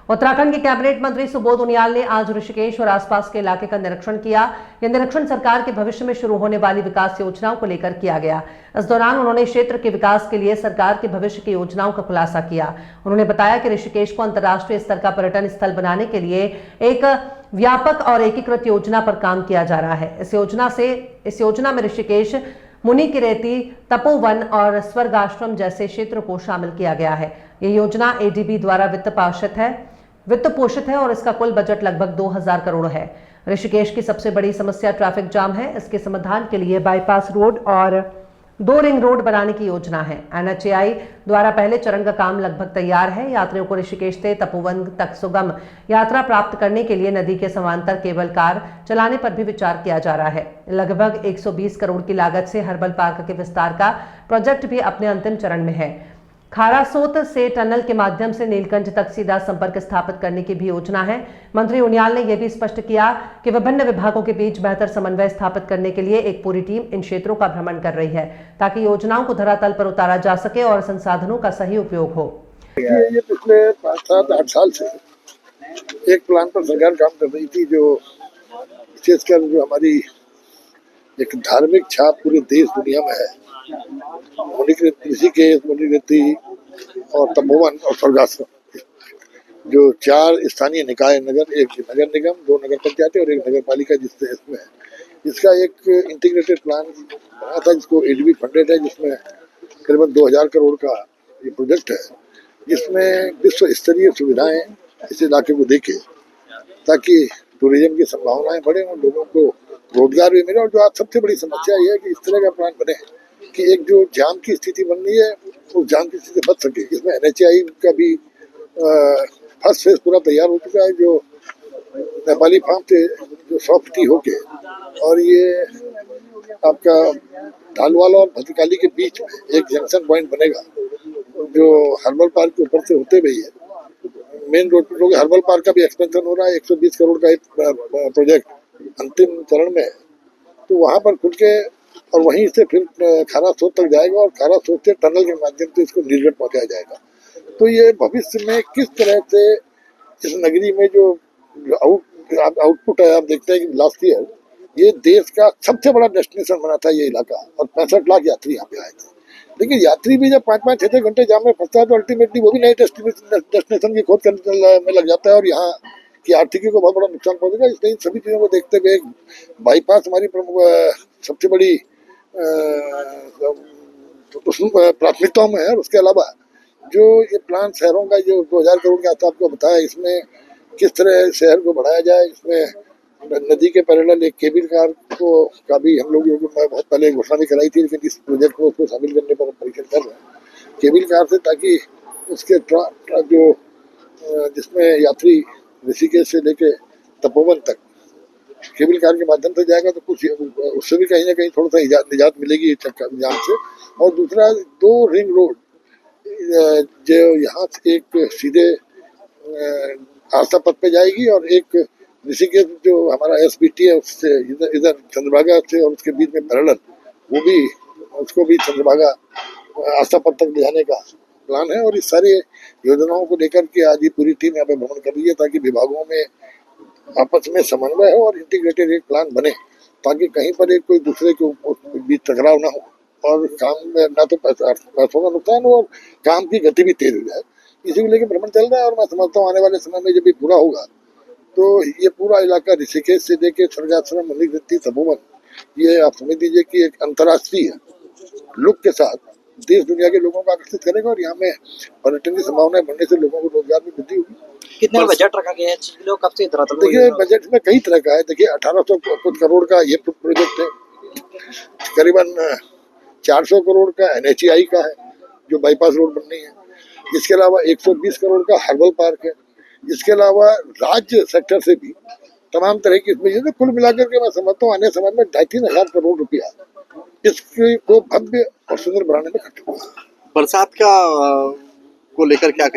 उत्तराखंड के कैबिनेट मंत्री सुबोध उनियाल ने आज ऋषिकेश और आसपास के इलाके का निरीक्षण किया। यह निरीक्षण सरकार के भविष्य में शुरू होने वाली विकास योजनाओं को लेकर किया गया। इस दौरान उन्होंने क्षेत्र के विकास के लिए सरकार के भविष्य की योजनाओं का खुलासा किया। उन्होंने बताया कि ऋषिकेश को अंतर्राष्ट्रीय स्तर का पर्यटन स्थल बनाने के लिए एक व्यापक और एकीकृत योजना पर काम किया जा रहा है। इस योजना में ऋषिकेश, मुनि की रेती, तपोवन और स्वर्ग आश्रम जैसे क्षेत्रों को शामिल किया गया है। यह योजना एडीबी द्वारा वित्त पोषित है और इसका कुल बजट लगभग 2000 करोड़ है। ऋषिकेश की सबसे बड़ी समस्या ट्रैफिक जाम है। इसके समाधान के लिए बाईपास रोड और 2 रिंग रोड बनाने की योजना है। NHAI द्वारा पहले चरण का काम लगभग तैयार है। यात्रियों को ऋषिकेश से तपोवन तक सुगम यात्रा प्राप्त करने के लिए नदी के समांतर केबल कार चलाने पर भी विचार किया जा रहा है। लगभग 120 करोड़ की लागत से हर्बल पार्क के विस्तार का प्रोजेक्ट भी अपने अंतिम चरण में है। खारासोत से टनल के माध्यम से नीलकंठ तक सीधा संपर्क स्थापित करने की भी योजना है। मंत्री उनियाल ने यह भी स्पष्ट किया कि विभिन्न विभागों के बीच बेहतर समन्वय स्थापित करने के लिए एक पूरी टीम इन क्षेत्रों का भ्रमण कर रही है, ताकि योजनाओं को धरातल पर उतारा जा सके और संसाधनों का सही उपयोग हो। ये पिछले 5-7-8 साल से एक प्लान पर सरकार काम कर रही थी, जो विशेषकर जो हमारी एक धार्मिक छाप पूरे देश दुनिया में है। ऋषिकेश, मुनि और तपोवन और स्वर्गाश्रम, जो 4 स्थानीय निकाय नगर, एक नगर निगम, 2 नगर पंचायतें और एक नगर पालिका जिससे इसमें है, इसका एक इंटीग्रेटेड प्लान बना था, जिसको एडीबी फंडेड है, जिसमें करीबन 2000 करोड़ का ये प्रोजेक्ट है, जिसमें विश्व स्तरीय सुविधाएं इस इलाके को देके, ताकि टूरिज्म की संभावनाएं बढ़े और लोगों को रोजगार भी मिले। और जो आज सबसे बड़ी समस्या ये है कि इस तरह का प्लान बने कि एक जो जाम की स्थिति बन रही है, उस जाम की स्थिति से बच सके। इसमें NHAI का भी फर्स्ट फेज पूरा तैयार हो चुका है, जो नेपाली फार्म से जो सॉफ्ट टी होके, और ये आपका ढालवाला और भद्रकाली के बीच में एक जंक्शन पॉइंट बनेगा, जो हर्बल पार्क के ऊपर से होते हुए है मेन रोड पर। क्योंकि हर्बल पार्क का भी एक्सपेंशन हो रहा है, 120 करोड़ का एक प्रोजेक्ट अंतिम चरण में है, तो वहाँ पर खुल के और वहीं से फिर खारासोत तक जाएगा और खारासोत से टनल के माध्यम से इसको नीलगढ़ पहुंचाया जाएगा। तो ये भविष्य में किस तरह से इस नगरी में जो आउटपुट है, आप देखते हैं कि लास्ट ईयर ये देश का सबसे बड़ा डेस्टिनेशन बना था ये इलाका, और 65 लाख यात्री यहाँ पे आए थे। लेकिन यात्री भी जब 5-5, 6-6 घंटे जाम में फंसता है, तो अल्टीमेटली वो भी नए डेस्टिनेशन की खोज करने में लग जाता है, और यहाँ की आर्थिकी को बहुत बड़ा नुकसान पहुंचेगा। इसलिए इन सभी चीजों को देखते हुए बाईपास हमारी सबसे बड़ी प्राथमिकताओं में है। और उसके अलावा जो ये प्लान शहरों का जो 2000 करोड़ के आसपास आपको बताया, इसमें किस तरह शहर को बढ़ाया जाए, इसमें नदी के पैरेलल एक केबल कार को का भी हम लोग मैं बहुत पहले घोषणा भी कराई थी, लेकिन इस प्रोजेक्ट को उसको शामिल करने पर परीक्षण कर रहे हैं केबल कार से, ताकि उसके जो जिसमें यात्री ऋषिकेश से लेके तपोवन तक केबल कार के माध्यम से जाएगा, तो कुछ उससे भी कहीं ना कहीं थोड़ा सा निजात मिलेगी जाम से। और दूसरा 2 रिंग रोड, जो यहाँ से एक सीधे आस्था पथ पे जाएगी, और एक ऋषिकेश जो हमारा SBT है उससे इधर चंद्रभागा से और उसके बीच में पैरेलल, वो भी उसको भी चंद्रभागा आस्था पथ तक ले जाने का प्लान है। और इस सारी योजनाओं को लेकर के आज ये पूरी टीम यहाँ पे भ्रमण कर रही है, ताकि विभागों में आपस में समन्वय हो और इंटीग्रेटेड एक प्लान बने, ताकि कहीं पर एक कोई दूसरे के बीच टकराव ना हो, और काम में ना तो पैसों का नुकसान हो और काम की गति भी तेज हो जाए। इसी को लेकर भ्रमण चल रहा है, और मैं समझता हूँ आने वाले समय में जब भी पूरा होगा, तो ये पूरा इलाका ऋषिकेश से लेके स्वर्गाश्रम, मुनि की रेती, तपोवन, ये आप समझ लीजिए कि एक अंतर्राष्ट्रीय लुक के साथ देश दुनिया के लोगों को आकर्षित करेगा, और यहाँ में पर्यटन की संभावनाएं बढ़ने से लोगों को रोजगार में वृद्धि होगी। कितना बजट रखा गया है? कब से देखिए, बजट में कई तरह का है। देखिए, 1800 कुछ करोड़ का ये प्रोजेक्ट है, करीबन 400 करोड़ का NHAI का है, जो बाईपास रोड बननी है। इसके अलावा 120 करोड़ का हर्बल पार्क है। इसके अलावा राज्य सेक्टर से भी तमाम तरह की इसमें, कुल मिलाकर के मैं समझता हूँ आने समय में 2,500 हजार करोड़ रुपया इसको भव्य और सुंदर बनाने में खर्च हुआ। बरसात का को लेकर क्या कहें?